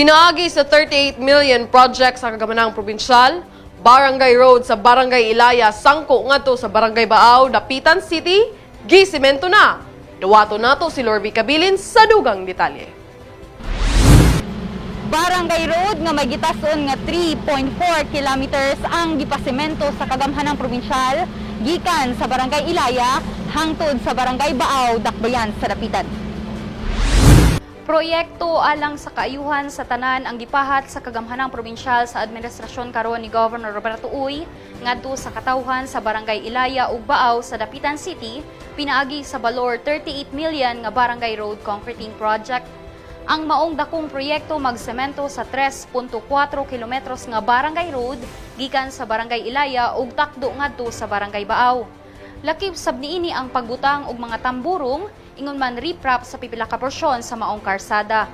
Pinaagi sa 38 million project sa kagamanang probinsyal, Barangay Road sa Barangay Ilaya, sangko ngadto sa Barangay Baaw, Dapitan City, Gisemento na. Duwato nato si Lorby Cabilin sa dugang detalye. Barangay Road nga may gitason nga 3.4 kilometers ang gipasemento sa kagamhanang probinsyal gikan sa Barangay Ilaya hangtod sa Barangay Baaw, Dakbayan sa Dapitan. Proyekto alang sa kaayuhan sa tanan ang gipahat sa kagamhanang probinsyal sa administrasyon karon ni Governor Roberto Uy ngadto sa katawhan sa Barangay Ilaya ug Baaw sa Dapitan City pinaagi sa balor 38 million nga Barangay Road Concreting Project. Ang maong dakong proyekto magsemento sa 3.4 kilometros nga Barangay Road gikan sa Barangay Ilaya ug takdo ngadto sa Barangay Baaw. Lakip sab niini ang pagbutang og mga tamburong ingon man riprap sa pipila ka porsyon sa maong karsada.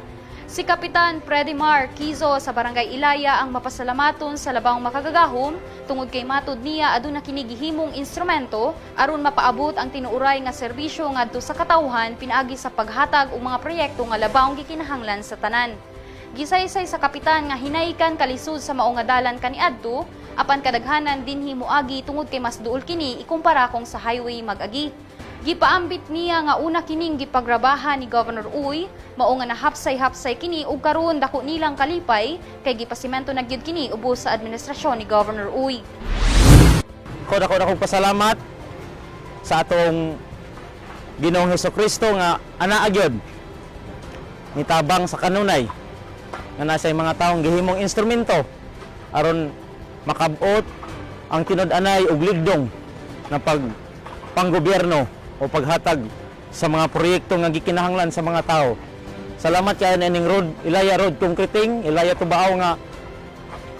Si Kapitan Predimar Kizo sa Barangay Ilaya ang mapasalamaton sa labang makagagahom tungod kay matud niya aduna kini gihimong instrumento aron mapaabot ang tinuuray nga serbisyo ngadto sa katawhan pinaagi sa paghatag og mga proyekto nga labang gikinahanglan sa tanan. Gisaysay sa kapitan nga hinaykan kalisod sa mao nga dalan kaniadto apan kadaghanan dinhi moagi tungod kay mas duol kini ikumpara kung sa highway mag-agi. Gipaambit niya nga una kining gipagrabahan ni Governor Uy, mao nga nahapsay-hapsay kini ug karon dako nilang kalipay kay gipasimento na gyud kini ubos sa administrasyon ni Governor Uy. Dako pasalamat sa atong Ginoong Hesukristo nga anaa gyud nitabang sa kanunay nga nasa mga taong gihimong instrumento aron makabot ang tinud-anay ug ligdong na panggobyerno o paghatag sa mga proyekto nga gikinahanglan sa mga tao. Salamat kay ning road, Ilaya Road Concreting, Ilaya to Baaw nga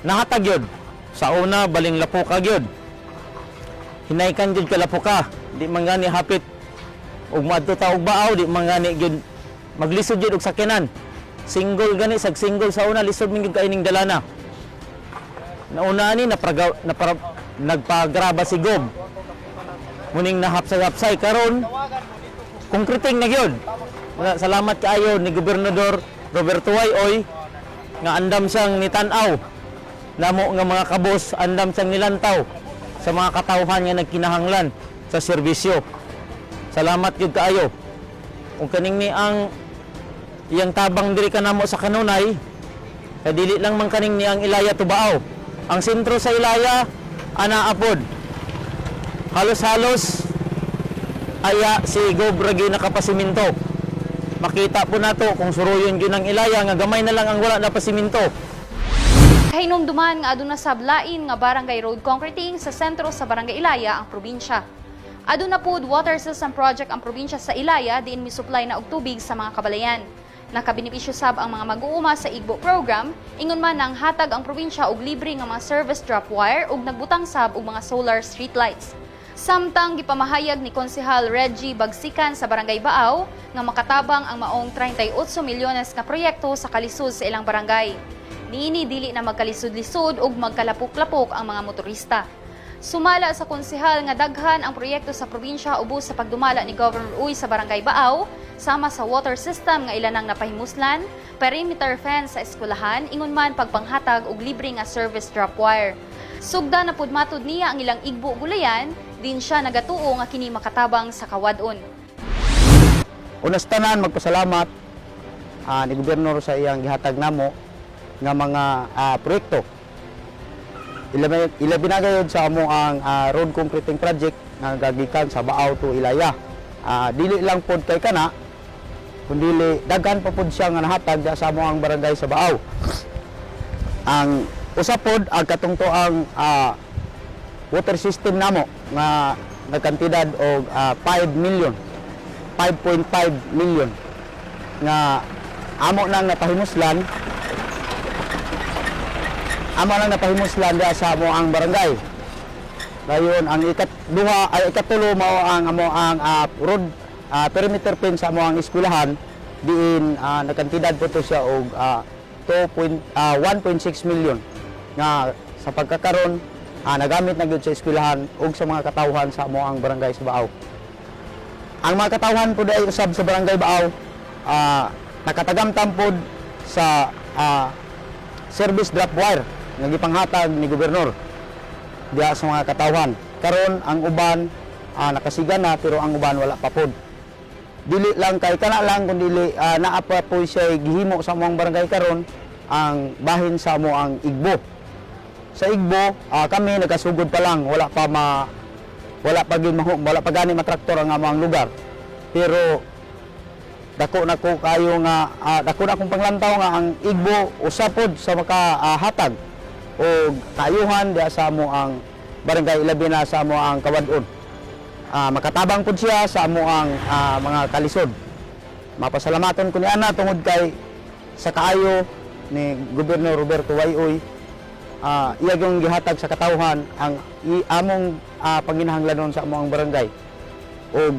nahatag yun. Sa una baling lapuka gyud. Hinaykan gyud ka lapuka, di man gani hapit ug madto ta og Baaw, di man gani gyud maglisod gyud og sakyanan. Single gani sag single sa una lisod min gyud kaining dalana. Nauna ani nagpagraba si Gob. Muning nahapsay-hapsay karon konkreting na gyud. Salamat kaayo ni Gobernador Roberto Uy nga andam siyang nitan-aw namo nga mga kabos, andam siyang nilantaw sa mga katawhan nga nagkinahanglan sa serbisyo. Salamat gyud kaayo. Ug kaning ni ang iyang tabang diri kanamo sa kanunay kay dili lang man kaning ni ang Ilaya to Baaw. Ang sentro sa Ilaya ana apod halos-halos aya si Gobragi nakapasiminto. Makita po nato kung suruyon yun ang Ilaya nga gamay na lang ang wala na pasiminto. Kahinumduman nga aduna sablain nga Barangay Road Concreting sa sentro sa Barangay Ilaya ang probinsya. Aduna pod water system project ang probinsya sa Ilaya diin misupply na og tubig sa mga kabalayan. Nakabenepisyo sab ang mga mag-uuma sa Igbo program, ingon man nang hatag ang probinsya og libre nga mga service drop wire ug nagbutang sab og mga solar street lights. Samtang gipamahayag ni Konsehal Reggie Bagsikan sa Barangay Baaw nga makatabang ang maong 38 milyones nga proyekto sa kalisod sa ilang barangay. Niini dili na magkalisod-lisod ug magkalapok-lapok ang mga motorista. Sumala sa konsehal nga daghan ang proyekto sa probinsya ubos sa pagdumala ni Governor Uy sa Barangay Baaw, sama sa water system nga ilanang napahimuslan, perimeter fence sa eskwelahan, ingon man pagpanghatag og libre nga service drop wire. Sugda na pud matud niya ang ilang igbo gulayan, din siya nagatuo nga kini makatabang sa kawadon. Unas tanan magpasalamat ni Gobernador sa iyang gihatag namo nga mga proyekto. Ilabi na gayud sa amo ang road concreting project nga gagikan sa Baaw to Ilaya. Dili lang pod kay kana, kundi daghan pa pod siya nga nahatag sa amo ang barangay sa Baaw. Ang usap pod ang katungtoang water system namo nga nagkantidad og 5.5 million nga amo nang napahimuslan diya sa amo ang barangay. Dayon ang ikatulo mao ang amo ang road perimeter fence sa amo ang eskwelahan diin nagkantidad po to siya og 1.6 million nga sa pagkakaron nagamit na gyud sa eskwelahan ug sa mga katawhan sa amo ang barangay sa Baaw. Ang mga katawhan po ay usab sa Barangay Baaw, nakatagamtam po sa service drop wire nga gipanghatag ni gobernador diha sa mga katawhan. Karon ang uban nakasiga na pero ang uban wala pa pod. Dili lang kay kana lang kun dili naa pa po siya gihimo sa among barangay karon ang bahin sa amo ang Igbo. Sa Igbo kami nagkasugod pa lang, wala pa gani matraktor ang among lugar. Pero dako na ko kayo nga dako na akong panglantaw nga ang Igbo usapod sa makahatag o kayuhan diha sa amo ang barangay, labi na sa amo ang Kawadon. Makatabang po siya sa amo ang mga kalisod. Mapasalamaton ko ni ana tungod kay sa kaayo ni Gobernador Roberto Wayoy, iya yung gihatag sa katawhan ang among panginahanglanon sa amo ang barangay. O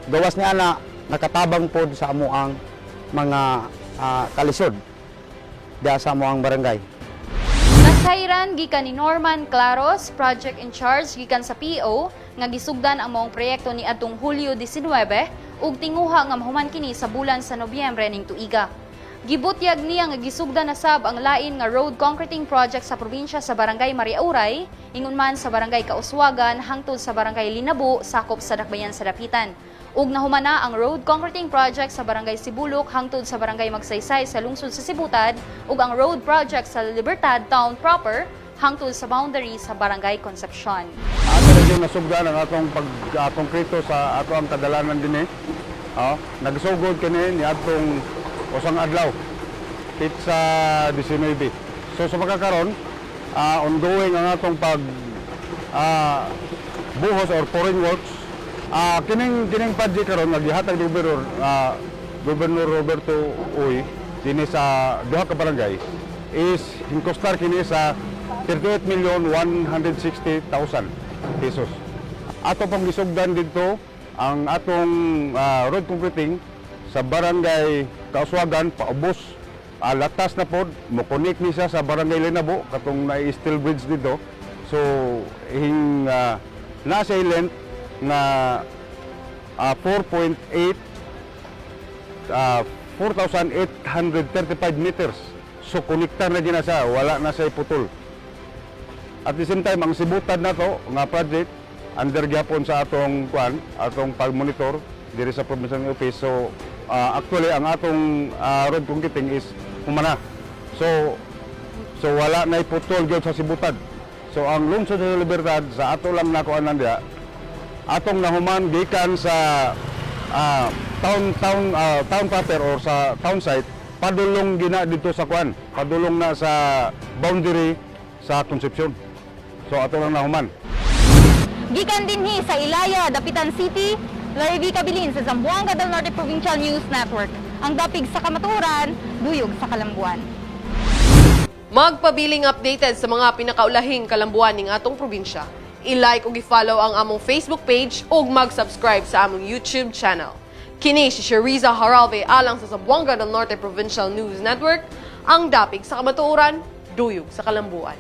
gawas ni ana nakatabang po sa amo ang mga kalisod diha sa amo ang barangay. Nasayran gikan ni Norman Claros, project in charge gikan sa PO, nga gisugdan ang maong proyekto ni adtong Hulyo 19 ug tinguha nga mahuman kini sa bulan sa Nobyembre ning tuiga. Gibutyag niya nga gisugdan na sab ang lain nga road concreting project sa probinsya sa Barangay Mariauray, ingon man sa Barangay Kauswagan hangtod sa Barangay Linabo, sakop sa Dakbayan sa Dapitan. Ug nahumana ang road concreting project sa Barangay Sibulok hangtod sa Barangay Magsaysay sa lungsod sa Sibutad ug ang road project sa Libertad Town proper hangtod sa boundary sa Barangay Concepcion. Ato rin nasugdan ang atong pag-konkreto sa ato ang kadalanan din nagsugod kini ni atong usang adlaw sa 19. So sa pagkakaroon, ongoing ang atong buhos or pouring works. Kining project karon naghihatag ni Gobernador Roberto Uy dinhi sa duha ka barangay is hinkostar kini sa 38,160,000 pesos. Ato pang gisugdan dito ang atong road concreting sa Barangay Kauswagan paubos latas na pod mo connect ni siya sa Barangay Linabo katong na steel bridge dito. So nasa length na 4,835 meters. So konektar na gina siya, wala na siya putol. At the same time, ang sibutad na to nga project under gyapon sa atong pag-monitor diri sa provincial office. So actually ang atong road concreting is humana. So wala na putol gyud sa sibutad. So ang lungsod sa Libertad sa ato lang nakuanan diha atong nahuman gikan sa town proper or sa town site padulong gina dito sa padulong na sa boundary sa Concepcion. So ato lang nahuman. Gikan dinhi sa Ilaya, Dapitan City, Larry Kabilin sa Zamboanga del Norte Provincial News Network. Ang dapig sa kamaturan, duyog sa kalambuan. Magpabiling updated sa mga pinakaulahing kalambuan ning atong probinsya. I-like ug i-follow ang among Facebook page ug mag-subscribe sa among YouTube channel. Kini si Sheriza Haralve alang sa Zamboanga del Norte Provincial News Network, ang dapig sa kamatuoran, duyog sa kalambuan.